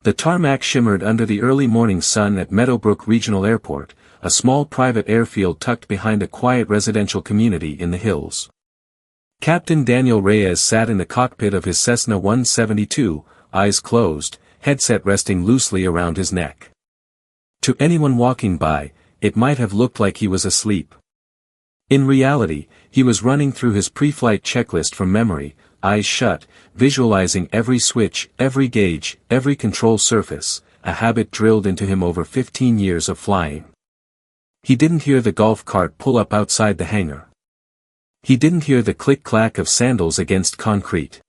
The tarmac shimmered under the early morning sun at Meadowbrook Regional Airport, a small private airfield tucked behind a quiet residential community in the hills. Captain Daniel Reyes sat in the cockpit of his Cessna 172, eyes closed, headset resting loosely around his neck. To anyone walking by, it might have looked like he was asleep. In reality, he was running through his pre-flight checklist from memory, eyes shut, visualizing every switch, every gauge, every control surface, a habit drilled into him over 15 years of flying. He didn't hear the golf cart pull up outside the hangar. He didn't hear the click-clack of sandals against concrete.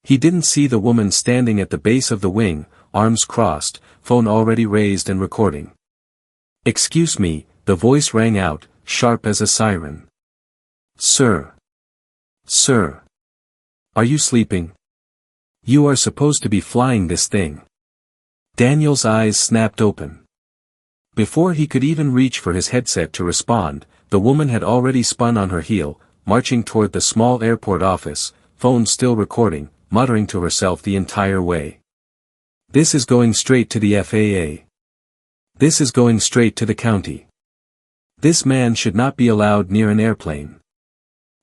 He didn't see the woman standing at the base of the wing, arms crossed, phone already raised and recording. "Excuse me," the voice rang out, sharp as a siren. "Sir. Sir. Are you sleeping? You are supposed to be flying this thing." Daniel's eyes snapped open. Before he could even reach for his headset to respond, the woman had already spun on her heel, marching toward the small airport office, phone still recording, muttering to herself the entire way. "This is going straight to the FAA. This is going straight to the county. This man should not be allowed near an airplane."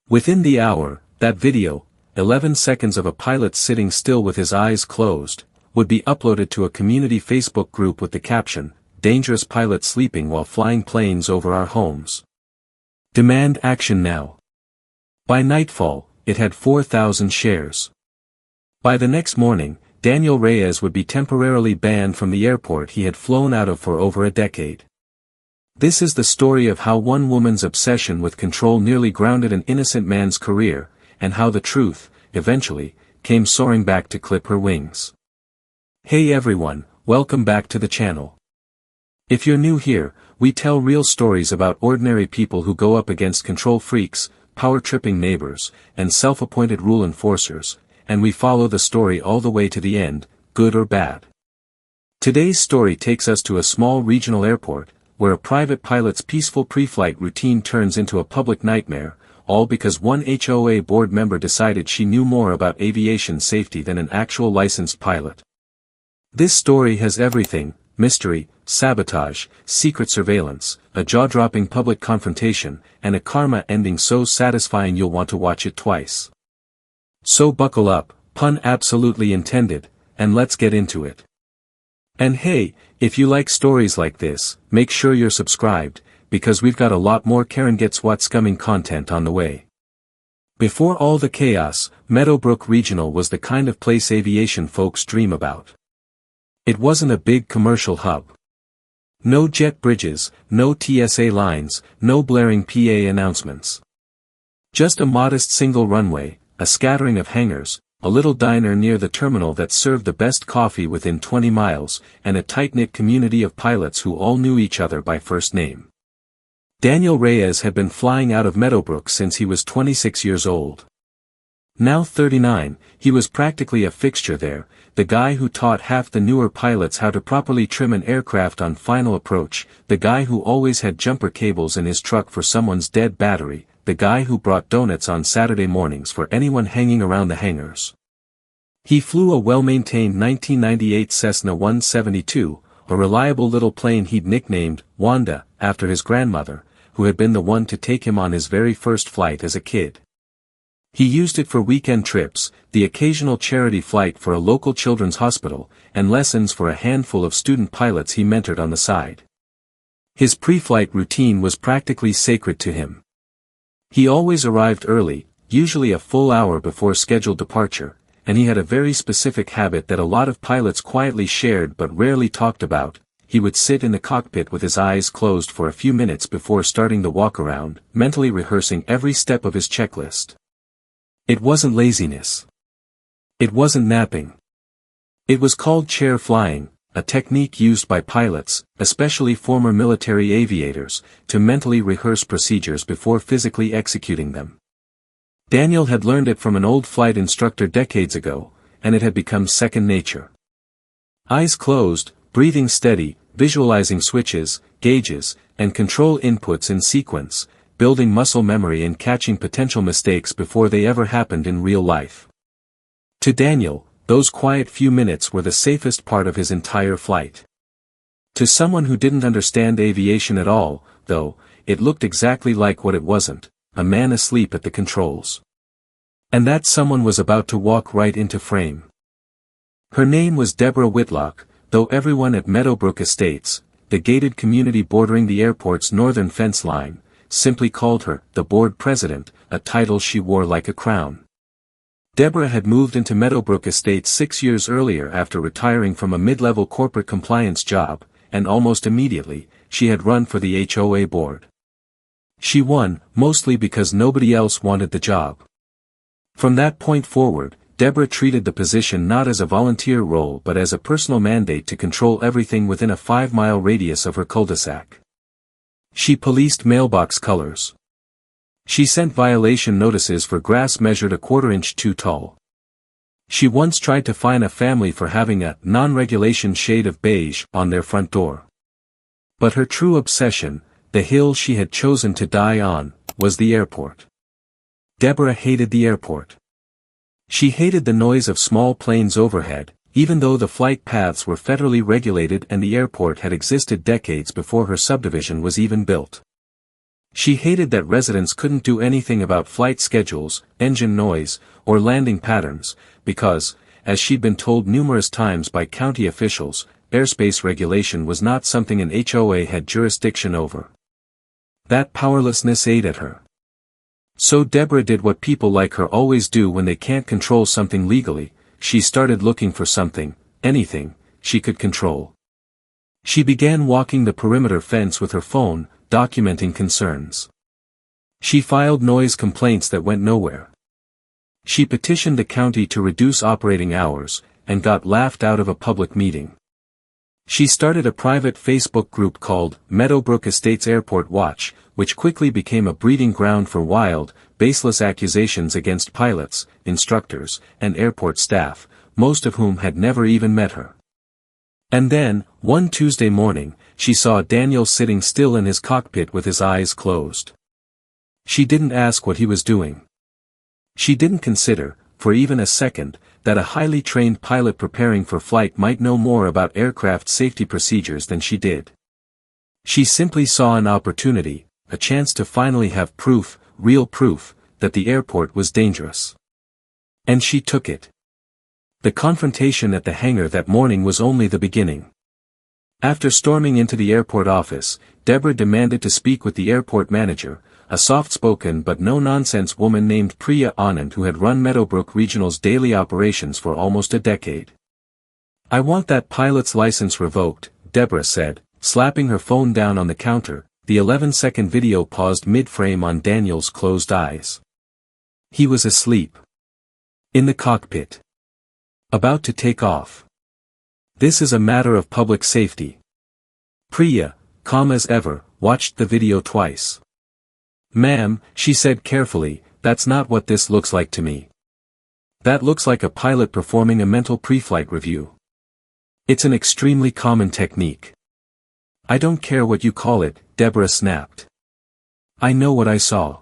Within the hour, that video, 11 seconds of a pilot sitting still with his eyes closed, would be uploaded to a community Facebook group with the caption, "Dangerous pilot sleeping while flying planes over our homes. Demand action now." By nightfall, it had 4,000 shares. By the next morning, Daniel Reyes would be temporarily banned from the airport he had flown out of for over a decade. This is the story of how one woman's obsession with control nearly grounded an innocent man's career, and how the truth, eventually, came soaring back to clip her wings. Hey everyone, welcome back to the channel. If you're new here, we tell real stories about ordinary people who go up against control freaks, power-tripping neighbors, and self-appointed rule enforcers, and we follow the story all the way to the end, good or bad. Today's story takes us to a small regional airport, where a private pilot's peaceful pre-flight routine turns into a public nightmare, all because one HOA board member decided she knew more about aviation safety than an actual licensed pilot. This story has everything: mystery, sabotage, secret surveillance, a jaw-dropping public confrontation, and a karma ending so satisfying you'll want to watch it twice. So buckle up, pun absolutely intended, and let's get into it. And hey, if you like stories like this, make sure you're subscribed, because we've got a lot more Karen Gets What's Coming content on the way. Before all the chaos, Meadowbrook Regional was the kind of place aviation folks dream about. It wasn't a big commercial hub. No jet bridges, no TSA lines, no blaring PA announcements. Just a modest single runway, a scattering of hangars, a little diner near the terminal that served the best coffee within 20 miles, and a tight-knit community of pilots who all knew each other by first name. Daniel Reyes had been flying out of Meadowbrook since he was 26 years old. Now 39, he was practically a fixture there, the guy who taught half the newer pilots how to properly trim an aircraft on final approach, the guy who always had jumper cables in his truck for someone's dead battery, the guy who brought donuts on Saturday mornings for anyone hanging around the hangars. He flew a well-maintained 1998 Cessna 172, a reliable little plane he'd nicknamed Wanda, after his grandmother, who had been the one to take him on his very first flight as a kid. He used it for weekend trips, the occasional charity flight for a local children's hospital, and lessons for a handful of student pilots he mentored on the side. His pre-flight routine was practically sacred to him. He always arrived early, usually a full hour before scheduled departure, and he had a very specific habit that a lot of pilots quietly shared but rarely talked about. He would sit in the cockpit with his eyes closed for a few minutes before starting the walk-around, mentally rehearsing every step of his checklist. It wasn't laziness. It wasn't napping. It was called chair flying, a technique used by pilots, especially former military aviators, to mentally rehearse procedures before physically executing them. Daniel had learned it from an old flight instructor decades ago, and it had become second nature. Eyes closed, breathing steady, visualizing switches, gauges, and control inputs in sequence, building muscle memory and catching potential mistakes before they ever happened in real life. To Daniel, those quiet few minutes were the safest part of his entire flight. To someone who didn't understand aviation at all, though, it looked exactly like what it wasn't, a man asleep at the controls. And that someone was about to walk right into frame. Her name was Deborah Whitlock, though everyone at Meadowbrook Estates, the gated community bordering the airport's northern fence line, simply called her the board president, a title she wore like a crown. Deborah had moved into Meadowbrook Estates 6 years earlier after retiring from a mid-level corporate compliance job, and almost immediately, she had run for the HOA board. She won, mostly because nobody else wanted the job. From that point forward, Deborah treated the position not as a volunteer role but as a personal mandate to control everything within a 5-mile radius of her cul-de-sac. She policed mailbox colors. She sent violation notices for grass measured a 1/4 inch too tall. She once tried to fine a family for having a non-regulation shade of beige on their front door. But her true obsession, the hill she had chosen to die on, was the airport. Deborah hated the airport. She hated the noise of small planes overhead, even though the flight paths were federally regulated and the airport had existed decades before her subdivision was even built. She hated that residents couldn't do anything about flight schedules, engine noise, or landing patterns, because, as she'd been told numerous times by county officials, airspace regulation was not something an HOA had jurisdiction over. That powerlessness ate at her. So Deborah did what people like her always do when they can't control something legally. She started looking for something, anything, she could control. She began walking the perimeter fence with her phone, documenting concerns. She filed noise complaints that went nowhere. She petitioned the county to reduce operating hours, and got laughed out of a public meeting. She started a private Facebook group called Meadowbrook Estates Airport Watch, which quickly became a breeding ground for wild, baseless accusations against pilots, instructors, and airport staff, most of whom had never even met her. And then, one Tuesday morning, she saw Daniel sitting still in his cockpit with his eyes closed. She didn't ask what he was doing. She didn't consider, for even a second, that a highly trained pilot preparing for flight might know more about aircraft safety procedures than she did. She simply saw an opportunity, a chance to finally have proof, real proof, that the airport was dangerous. And she took it. The confrontation at the hangar that morning was only the beginning. After storming into the airport office, Deborah demanded to speak with the airport manager, a soft-spoken but no-nonsense woman named Priya Anand who had run Meadowbrook Regional's daily operations for almost a decade. "I want that pilot's license revoked," Deborah said, slapping her phone down on the counter. The 11-second video paused mid-frame on Daniel's closed eyes. He was asleep. In the cockpit. About to take off. "This is a matter of public safety." Priya, calm as ever, watched the video twice. "Ma'am," she said carefully, "that's not what this looks like to me. That looks like a pilot performing a mental pre-flight review. It's an extremely common technique." "I don't care what you call it," Deborah snapped. "I know what I saw.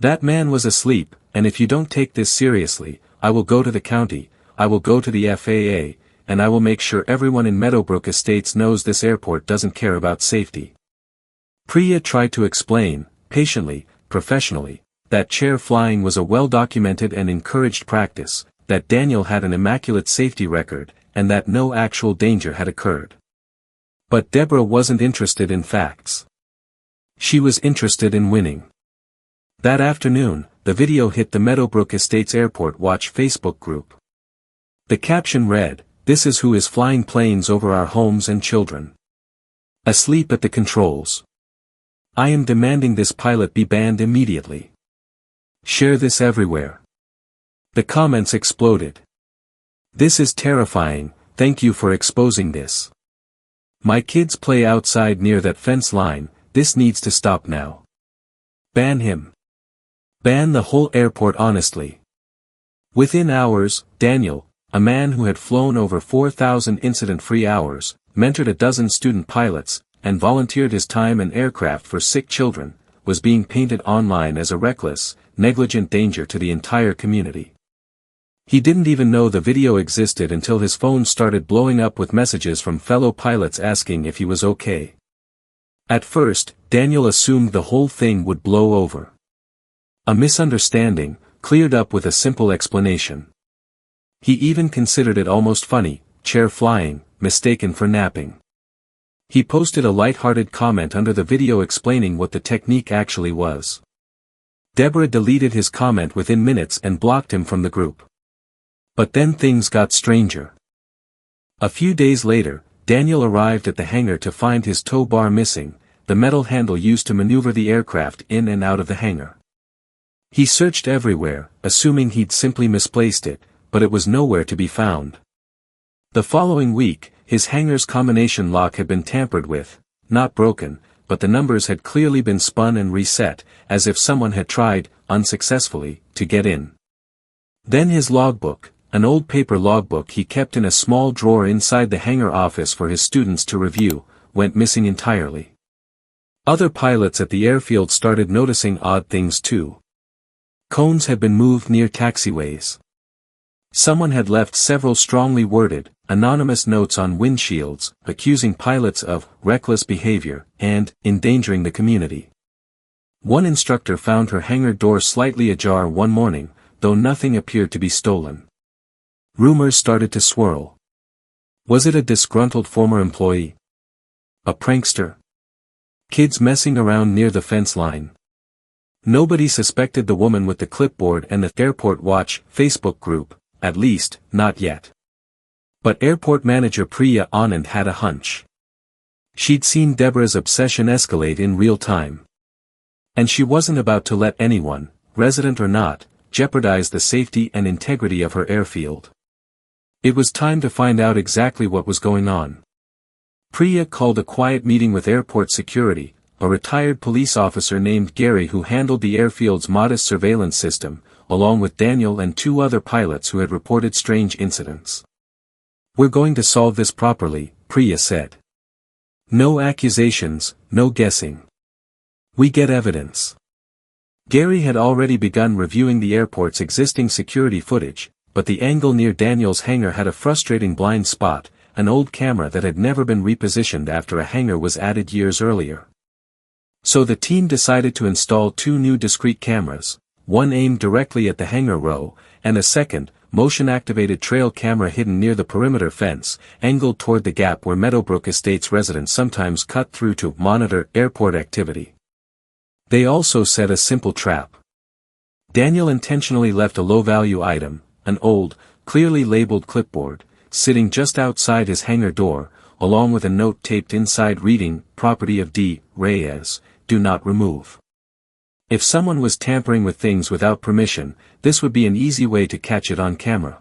That man was asleep, and if you don't take this seriously, I will go to the county, I will go to the FAA, and I will make sure everyone in Meadowbrook Estates knows this airport doesn't care about safety." Priya tried to explain, patiently, professionally, that chair flying was a well-documented and encouraged practice, that Daniel had an immaculate safety record, and that no actual danger had occurred. But Deborah wasn't interested in facts. She was interested in winning. That afternoon, the video hit the Meadowbrook Estates Airport Watch Facebook group. The caption read, "This is who is flying planes over our homes and children. Asleep at the controls. I am demanding this pilot be banned immediately. Share this everywhere." The comments exploded. "This is terrifying, thank you for exposing this. My kids play outside near that fence line, this needs to stop now. Ban him. Ban the whole airport honestly." Within hours, Daniel, a man who had flown over 4,000 incident-free hours, mentored a dozen student pilots, and volunteered his time and aircraft for sick children, was being painted online as a reckless, negligent danger to the entire community. He didn't even know the video existed until his phone started blowing up with messages from fellow pilots asking if he was okay. At first, Daniel assumed the whole thing would blow over. A misunderstanding, cleared up with a simple explanation. He even considered it almost funny, chair flying, mistaken for napping. He posted a light-hearted comment under the video explaining what the technique actually was. Deborah deleted his comment within minutes and blocked him from the group. But then things got stranger. A few days later, Daniel arrived at the hangar to find his tow bar missing, the metal handle used to maneuver the aircraft in and out of the hangar. He searched everywhere, assuming he'd simply misplaced it, but it was nowhere to be found. The following week, his hangar's combination lock had been tampered with, not broken, but the numbers had clearly been spun and reset, as if someone had tried, unsuccessfully, to get in. Then his logbook, an old paper logbook he kept in a small drawer inside the hangar office for his students to review, went missing entirely. Other pilots at the airfield started noticing odd things too. Cones had been moved near taxiways. Someone had left several strongly worded, anonymous notes on windshields, accusing pilots of reckless behavior and endangering the community. One instructor found her hangar door slightly ajar one morning, though nothing appeared to be stolen. Rumors started to swirl. Was it a disgruntled former employee? A prankster? Kids messing around near the fence line? Nobody suspected the woman with the clipboard and the Airport Watch Facebook group, at least, not yet. But airport manager Priya Anand had a hunch. She'd seen Deborah's obsession escalate in real time. And she wasn't about to let anyone, resident or not, jeopardize the safety and integrity of her airfield. It was time to find out exactly what was going on. Priya called a quiet meeting with airport security, a retired police officer named Gary who handled the airfield's modest surveillance system, along with Daniel and two other pilots who had reported strange incidents. "We're going to solve this properly," Priya said. "No accusations, no guessing. We get evidence." Gary had already begun reviewing the airport's existing security footage, but the angle near Daniel's hangar had a frustrating blind spot, an old camera that had never been repositioned after a hangar was added years earlier. So the team decided to install two new discrete cameras, one aimed directly at the hangar row, and a second, motion-activated trail camera hidden near the perimeter fence, angled toward the gap where Meadowbrook Estates residents sometimes cut through to monitor airport activity. They also set a simple trap. Daniel intentionally left a low-value item, an old, clearly labeled clipboard, sitting just outside his hangar door, along with a note taped inside reading, "Property of D. Reyes, do not remove." If someone was tampering with things without permission, this would be an easy way to catch it on camera.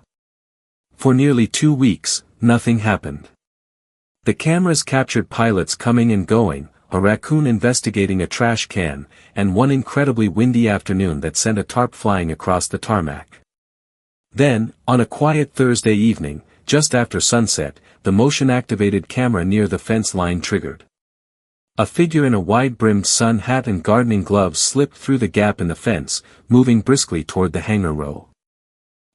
For nearly 2 weeks, nothing happened. The cameras captured pilots coming and going, a raccoon investigating a trash can, and one incredibly windy afternoon that sent a tarp flying across the tarmac. Then, on a quiet Thursday evening, just after sunset, the motion-activated camera near the fence line triggered. A figure in a wide-brimmed sun hat and gardening gloves slipped through the gap in the fence, moving briskly toward the hangar row.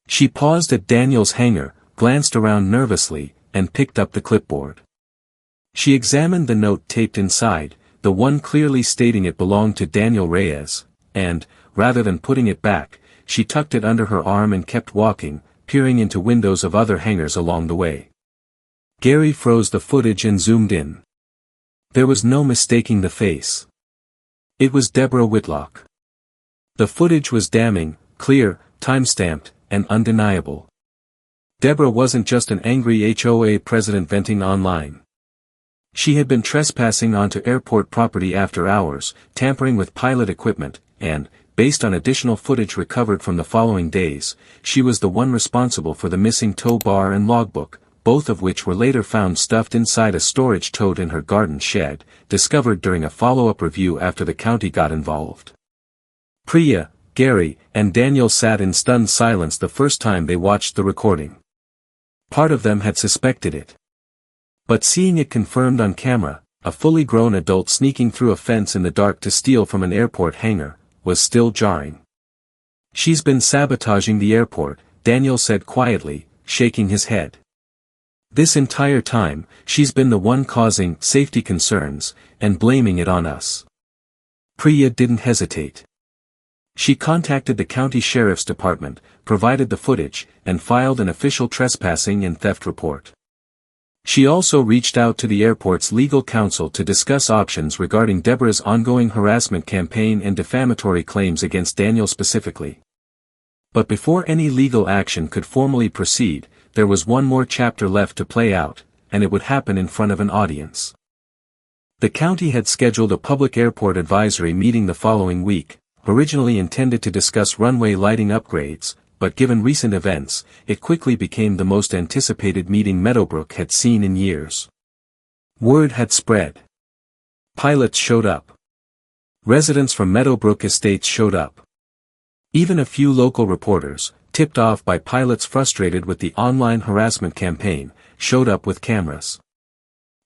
She paused at Daniel's hangar, glanced around nervously, and picked up the clipboard. She examined the note taped inside, the one clearly stating it belonged to Daniel Reyes, and, rather than putting it back, she tucked it under her arm and kept walking, peering into windows of other hangars along the way. Gary froze the footage and zoomed in. There was no mistaking the face. It was Deborah Whitlock. The footage was damning, clear, time-stamped, and undeniable. Deborah wasn't just an angry HOA president venting online. She had been trespassing onto airport property after hours, tampering with pilot equipment, and, based on additional footage recovered from the following days, she was the one responsible for the missing tow bar and logbook, both of which were later found stuffed inside a storage tote in her garden shed, discovered during a follow-up review after the county got involved. Priya, Gary, and Daniel sat in stunned silence the first time they watched the recording. Part of them had suspected it. But seeing it confirmed on camera, a fully grown adult sneaking through a fence in the dark to steal from an airport hangar, was still jarring. "She's been sabotaging the airport," Daniel said quietly, shaking his head. This entire time, she's been the one causing safety concerns, and blaming it on us. Priya didn't hesitate. She contacted the county sheriff's department, provided the footage, and filed an official trespassing and theft report. She also reached out to the airport's legal counsel to discuss options regarding Deborah's ongoing harassment campaign and defamatory claims against Daniel specifically. But before any legal action could formally proceed, there was one more chapter left to play out, and it would happen in front of an audience. The county had scheduled a public airport advisory meeting the following week, originally intended to discuss runway lighting upgrades, but given recent events, it quickly became the most anticipated meeting Meadowbrook had seen in years. Word had spread. Pilots showed up. Residents from Meadowbrook Estates showed up. Even a few local reporters, tipped off by pilots frustrated with the online harassment campaign, showed up with cameras.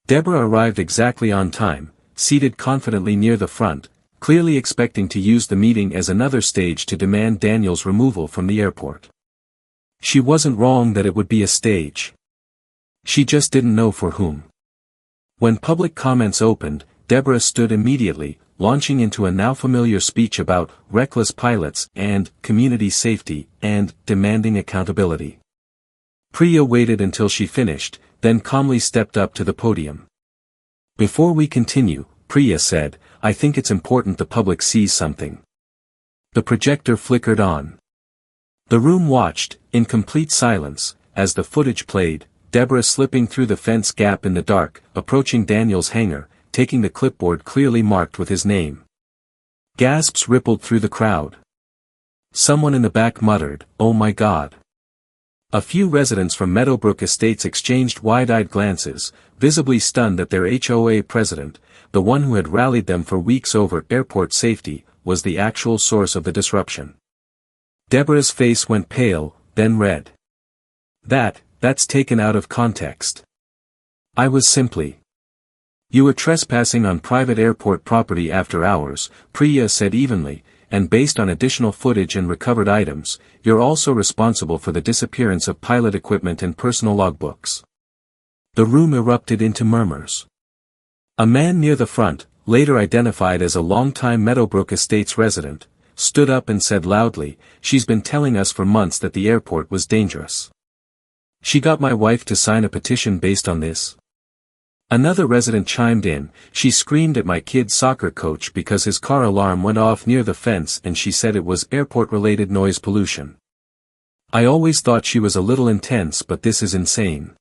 Deborah arrived exactly on time, seated confidently near the front, clearly expecting to use the meeting as another stage to demand Daniel's removal from the airport. She wasn't wrong that it would be a stage. She just didn't know for whom. When public comments opened, Deborah stood immediately, launching into a now familiar speech about reckless pilots and community safety and demanding accountability. Priya waited until she finished, then calmly stepped up to the podium. Before we continue, Priya said, I think it's important the public sees something. The projector flickered on. The room watched, in complete silence, as the footage played, Deborah slipping through the fence gap in the dark, approaching Daniel's hangar, taking the clipboard clearly marked with his name. Gasps rippled through the crowd. Someone in the back muttered, "Oh my God." A few residents from Meadowbrook Estates exchanged wide-eyed glances, visibly stunned that their HOA president, the one who had rallied them for weeks over airport safety, was the actual source of the disruption. Deborah's face went pale, then red. That's taken out of context. I was simply. You were trespassing on private airport property after hours, Priya said evenly, and based on additional footage and recovered items, you're also responsible for the disappearance of pilot equipment and personal logbooks. The room erupted into murmurs. A man near the front, later identified as a longtime Meadowbrook Estates resident, stood up and said loudly, "She's been telling us for months that the airport was dangerous. She got my wife to sign a petition based on this." Another resident chimed in, "She screamed at my kid's soccer coach because his car alarm went off near the fence and she said it was airport-related noise pollution. I always thought she was a little intense, but this is insane."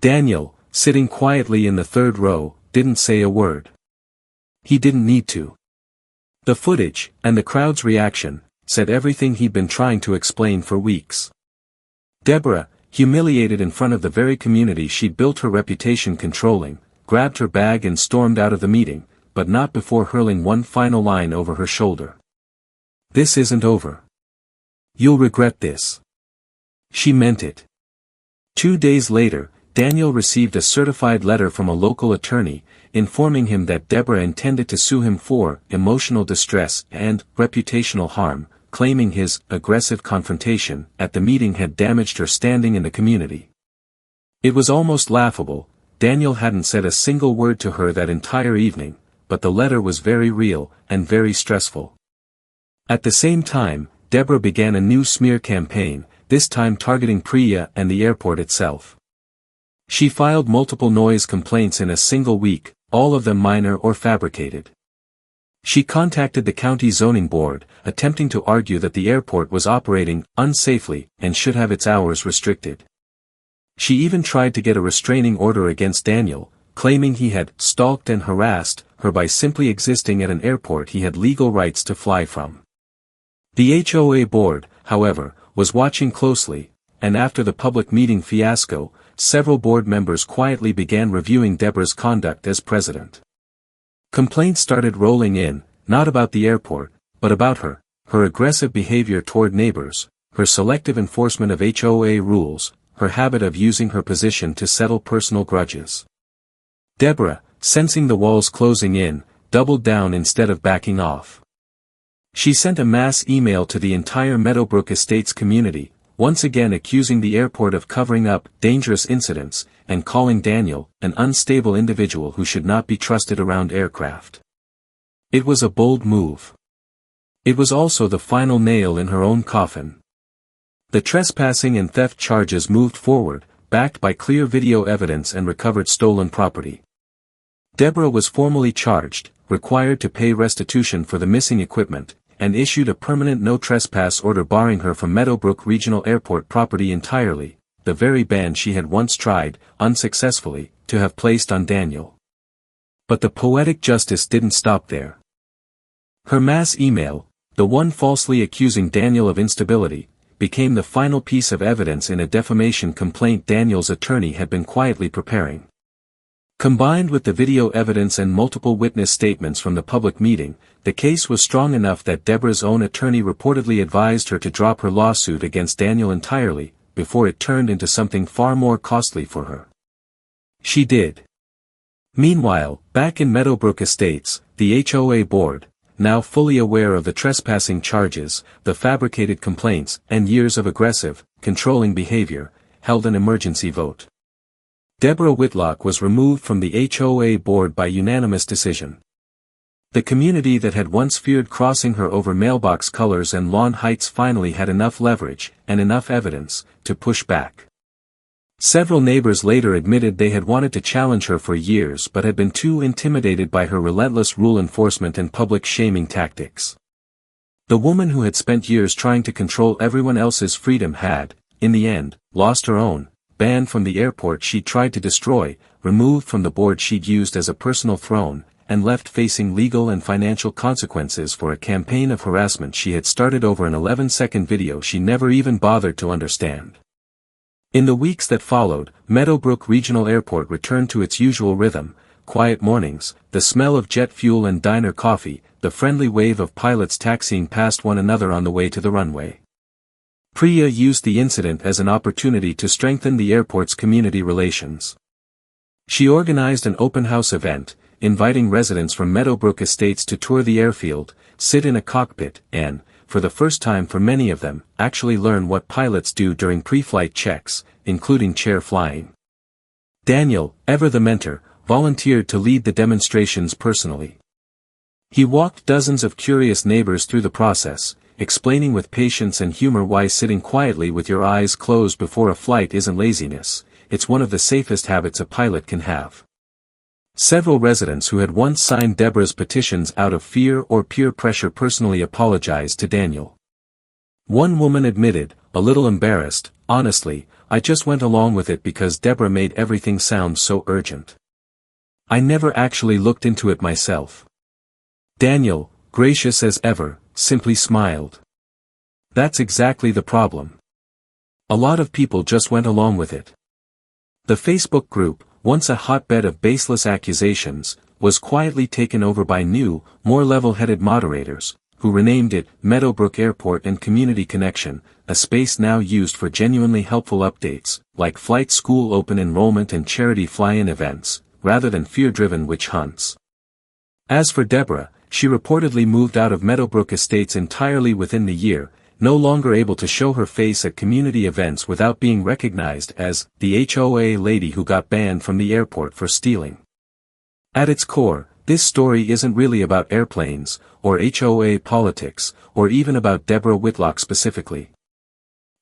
Daniel, sitting quietly in the third row, didn't say a word. He didn't need to. The footage, and the crowd's reaction, said everything he'd been trying to explain for weeks. Deborah, humiliated in front of the very community she'd built her reputation controlling, grabbed her bag and stormed out of the meeting, but not before hurling one final line over her shoulder. "This isn't over. You'll regret this." She meant it. 2 days later, Daniel received a certified letter from a local attorney, informing him that Deborah intended to sue him for emotional distress and reputational harm, claiming his aggressive confrontation at the meeting had damaged her standing in the community. It was almost laughable. Daniel hadn't said a single word to her that entire evening, but the letter was very real and very stressful. At the same time, Deborah began a new smear campaign, this time targeting Priya and the airport itself. She filed multiple noise complaints in a single week, all of them minor or fabricated. She contacted the county zoning board, attempting to argue that the airport was operating unsafely and should have its hours restricted. She even tried to get a restraining order against Daniel, claiming he had stalked and harassed her by simply existing at an airport he had legal rights to fly from. The HOA board, however, was watching closely, and after the public meeting fiasco, several board members quietly began reviewing Deborah's conduct as president. Complaints started rolling in, not about the airport, but about her aggressive behavior toward neighbors, her selective enforcement of HOA rules, her habit of using her position to settle personal grudges. Deborah, sensing the walls closing in, doubled down instead of backing off. She sent a mass email to the entire Meadowbrook Estates community, once again accusing the airport of covering up dangerous incidents, and calling Daniel an unstable individual who should not be trusted around aircraft. It was a bold move. It was also the final nail in her own coffin. The trespassing and theft charges moved forward, backed by clear video evidence and recovered stolen property. Deborah was formally charged, required to pay restitution for the missing equipment, and issued a permanent no-trespass order barring her from Meadowbrook Regional Airport property entirely, the very ban she had once tried, unsuccessfully, to have placed on Daniel. But the poetic justice didn't stop there. Her mass email, the one falsely accusing Daniel of instability, became the final piece of evidence in a defamation complaint Daniel's attorney had been quietly preparing. Combined with the video evidence and multiple witness statements from the public meeting, the case was strong enough that Deborah's own attorney reportedly advised her to drop her lawsuit against Daniel entirely, before it turned into something far more costly for her. She did. Meanwhile, back in Meadowbrook Estates, the HOA board, now fully aware of the trespassing charges, the fabricated complaints, and years of aggressive, controlling behavior, held an emergency vote. Deborah Whitlock was removed from the HOA board by unanimous decision. The community that had once feared crossing her over mailbox colors and lawn heights finally had enough leverage, and enough evidence, to push back. Several neighbors later admitted they had wanted to challenge her for years but had been too intimidated by her relentless rule enforcement and public shaming tactics. The woman who had spent years trying to control everyone else's freedom had, in the end, lost her own, banned from the airport she'd tried to destroy, removed from the board she'd used as a personal throne, and left facing legal and financial consequences for a campaign of harassment she had started over an 11-second video she never even bothered to understand. In the weeks that followed, Meadowbrook Regional Airport returned to its usual rhythm: quiet mornings, the smell of jet fuel and diner coffee, the friendly wave of pilots taxiing past one another on the way to the runway. Priya used the incident as an opportunity to strengthen the airport's community relations. She organized an open house event, inviting residents from Meadowbrook Estates to tour the airfield, sit in a cockpit, and, for the first time for many of them, actually learn what pilots do during pre-flight checks, including chair flying. Daniel, ever the mentor, volunteered to lead the demonstrations personally. He walked dozens of curious neighbors through the process, explaining with patience and humor why sitting quietly with your eyes closed before a flight isn't laziness, it's one of the safest habits a pilot can have. Several residents who had once signed Deborah's petitions out of fear or peer pressure personally apologized to Daniel. One woman admitted, a little embarrassed, "Honestly, I just went along with it because Deborah made everything sound so urgent. I never actually looked into it myself." Daniel, gracious as ever, simply smiled. That's exactly the problem. A lot of people just went along with it. The Facebook group, once a hotbed of baseless accusations, was quietly taken over by new, more level-headed moderators, who renamed it Meadowbrook Airport and Community Connection, a space now used for genuinely helpful updates, like flight school open enrollment and charity fly-in events, rather than fear-driven witch hunts. As for Deborah, she reportedly moved out of Meadowbrook Estates entirely within the year, no longer able to show her face at community events without being recognized as the HOA lady who got banned from the airport for stealing. At its core, this story isn't really about airplanes, or HOA politics, or even about Deborah Whitlock specifically.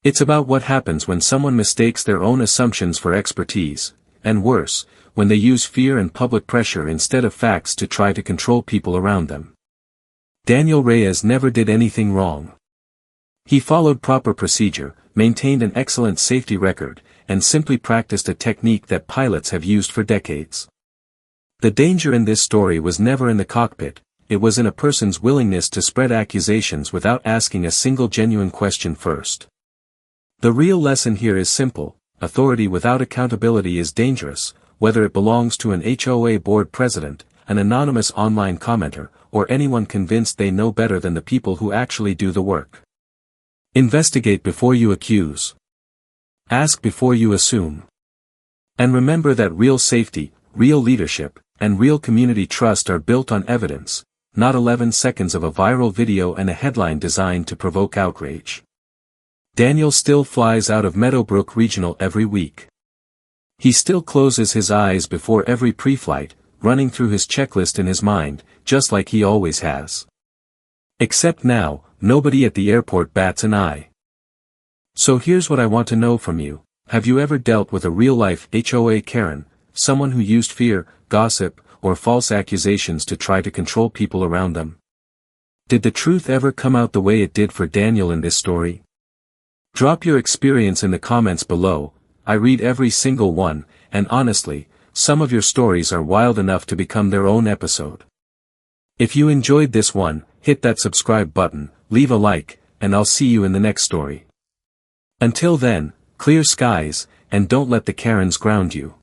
It's about what happens when someone mistakes their own assumptions for expertise, and worse, when they use fear and public pressure instead of facts to try to control people around them. Daniel Reyes never did anything wrong. He followed proper procedure, maintained an excellent safety record, and simply practiced a technique that pilots have used for decades. The danger in this story was never in the cockpit, it was in a person's willingness to spread accusations without asking a single genuine question first. The real lesson here is simple: authority without accountability is dangerous, whether it belongs to an HOA board president, an anonymous online commenter, or anyone convinced they know better than the people who actually do the work. Investigate before you accuse. Ask before you assume. And remember that real safety, real leadership, and real community trust are built on evidence, not 11 seconds of a viral video and a headline designed to provoke outrage. Daniel still flies out of Meadowbrook Regional every week. He still closes his eyes before every pre-flight, running through his checklist in his mind, just like he always has. Except now, nobody at the airport bats an eye. So here's what I want to know from you. Have you ever dealt with a real-life HOA Karen, someone who used fear, gossip, or false accusations to try to control people around them? Did the truth ever come out the way it did for Daniel in this story? Drop your experience in the comments below. I read every single one, and honestly, some of your stories are wild enough to become their own episode. If you enjoyed this one, hit that subscribe button, leave a like, and I'll see you in the next story. Until then, clear skies, and don't let the Karens ground you.